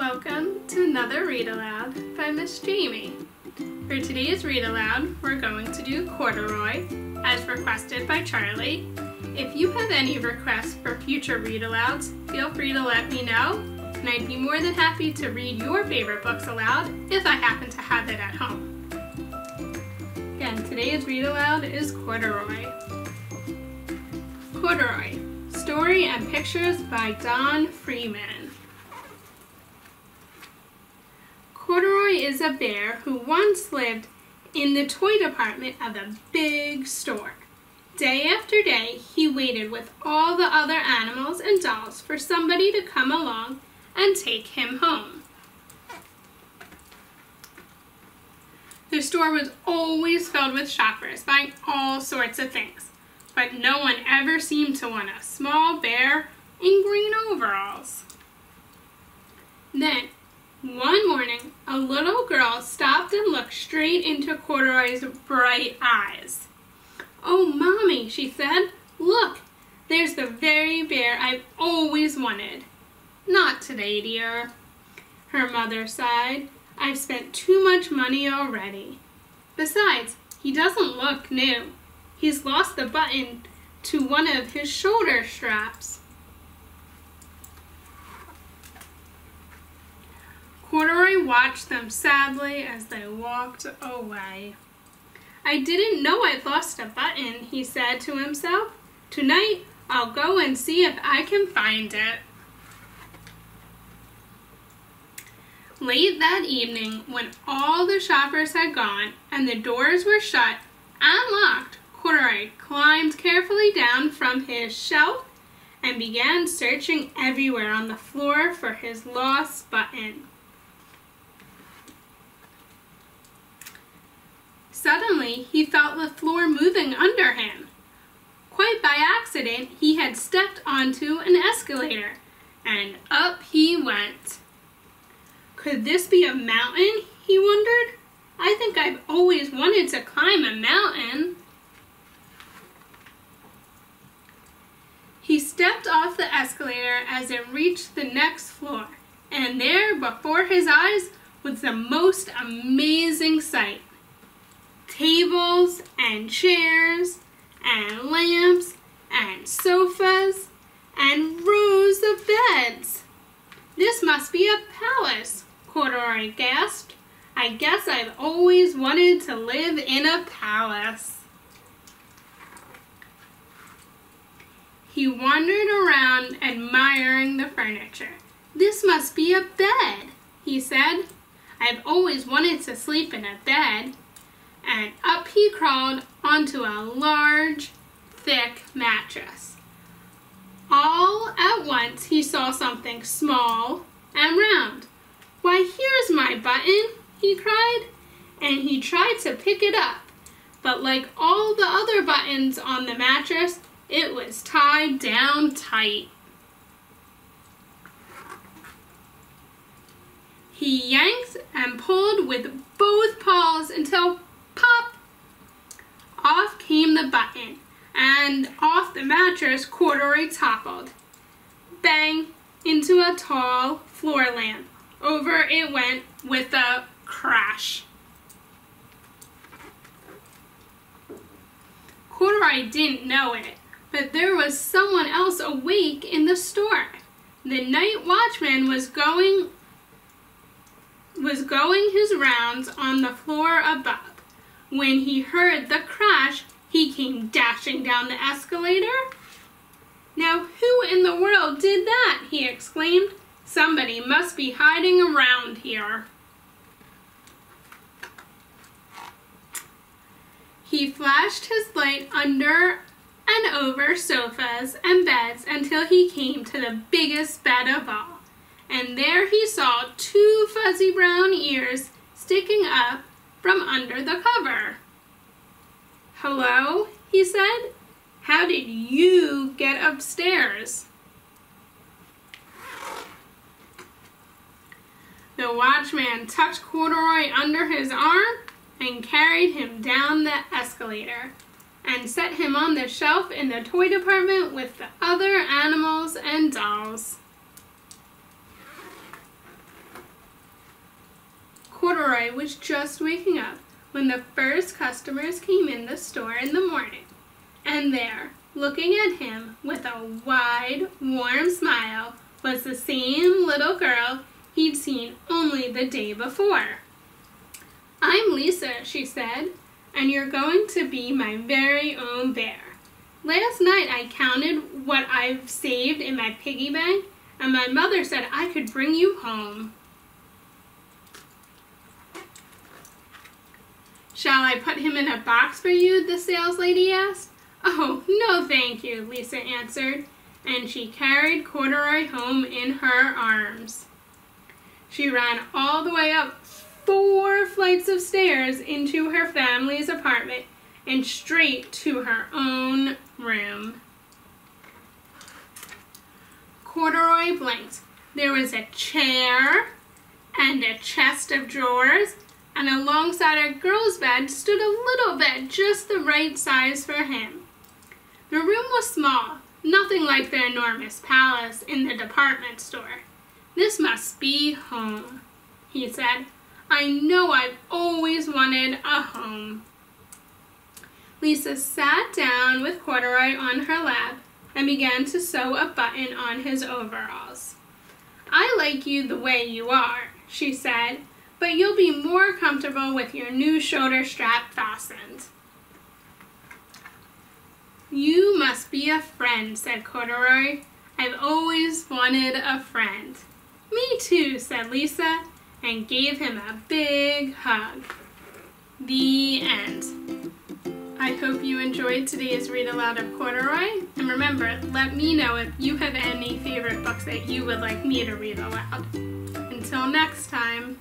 Welcome to another Read Aloud by Miss Jamie. For today's Read Aloud, we're going to do Corduroy, as requested by Charlie. If you have any requests for future Read Alouds, feel free to let me know, and I'd be more than happy to read your favorite books aloud if I happen to have it at home. Again, today's Read Aloud is Corduroy. Corduroy, story and pictures by Don Freeman. Corduroy is a bear who once lived in the toy department of a big store. Day after day, he waited with all the other animals and dolls for somebody to come along and take him home. The store was always filled with shoppers buying all sorts of things, but no one ever seemed to want a small bear in green overalls. Then, one morning, a little girl stopped and looked straight into Corduroy's bright eyes. "Oh, Mommy," she said, "look, there's the very bear I've always wanted." "Not today, dear," her mother sighed. "I've spent too much money already. Besides, he doesn't look new. He's lost the button to one of his shoulder straps." Corduroy watched them sadly as they walked away. "I didn't know I'd lost a button," he said to himself. "Tonight, I'll go and see if I can find it." Late that evening, when all the shoppers had gone and the doors were shut and locked, Corduroy climbed carefully down from his shelf and began searching everywhere on the floor for his lost button. Suddenly, he felt the floor moving under him. Quite by accident, he had stepped onto an escalator, and up he went. Could this be a mountain, he wondered? I think I've always wanted to climb a mountain. He stepped off the escalator as it reached the next floor, and there before his eyes was the most amazing sight. Tables and chairs and lamps and sofas and rows of beds. "This must be a palace," Corduroy gasped. "I guess I've always wanted to live in a palace." He wandered around admiring the furniture. "This must be a bed," he said. "I've always wanted to sleep in a bed." And up he crawled onto a large, thick mattress. All at once he saw something small and round. "Why, here's my button," he cried, and he tried to pick it up, but like all the other buttons on the mattress, it was tied down tight. He yanked and pulled with both paws until pop! Off came the button, and off the mattress Corduroy toppled. Bang! Into a tall floor lamp. Over it went with a crash. Corduroy didn't know it, but there was someone else awake in the store. The night watchman was going his rounds on the floor above. When he heard the crash, he came dashing down the escalator. "Now, who in the world did that?" he exclaimed. "Somebody must be hiding around here." He flashed his light under and over sofas and beds until he came to the biggest bed of all. And there he saw two fuzzy brown ears sticking up from under the cover. "Hello," he said. "How did you get upstairs?" The watchman tucked Corduroy under his arm and carried him down the escalator and set him on the shelf in the toy department with the other animals and dolls. Corduroy was just waking up when the first customers came in the store in the morning. And there, looking at him with a wide, warm smile, was the same little girl he'd seen only the day before. "I'm Lisa," she said, "and you're going to be my very own bear. Last night I counted what I've saved in my piggy bank, and my mother said I could bring you home." "Shall I put him in a box for you?" the saleslady asked. "Oh, no thank you," Lisa answered, and she carried Corduroy home in her arms. She ran all the way up 4 flights of stairs into her family's apartment and straight to her own room. Corduroy blinked. There was a chair and a chest of drawers, and alongside a girl's bed stood a little bed just the right size for him. The room was small, nothing like the enormous palace in the department store. "This must be home," he said. "I know I've always wanted a home." Lisa sat down with Corduroy on her lap and began to sew a button on his overalls. "I like you the way you are," she said, "but you'll be more comfortable with your new shoulder strap fastened." "You must be a friend," said Corduroy. "I've always wanted a friend." "Me too," said Lisa, and gave him a big hug. The end. I hope you enjoyed today's Read Aloud of Corduroy, and remember, let me know if you have any favorite books that you would like me to read aloud. Until next time.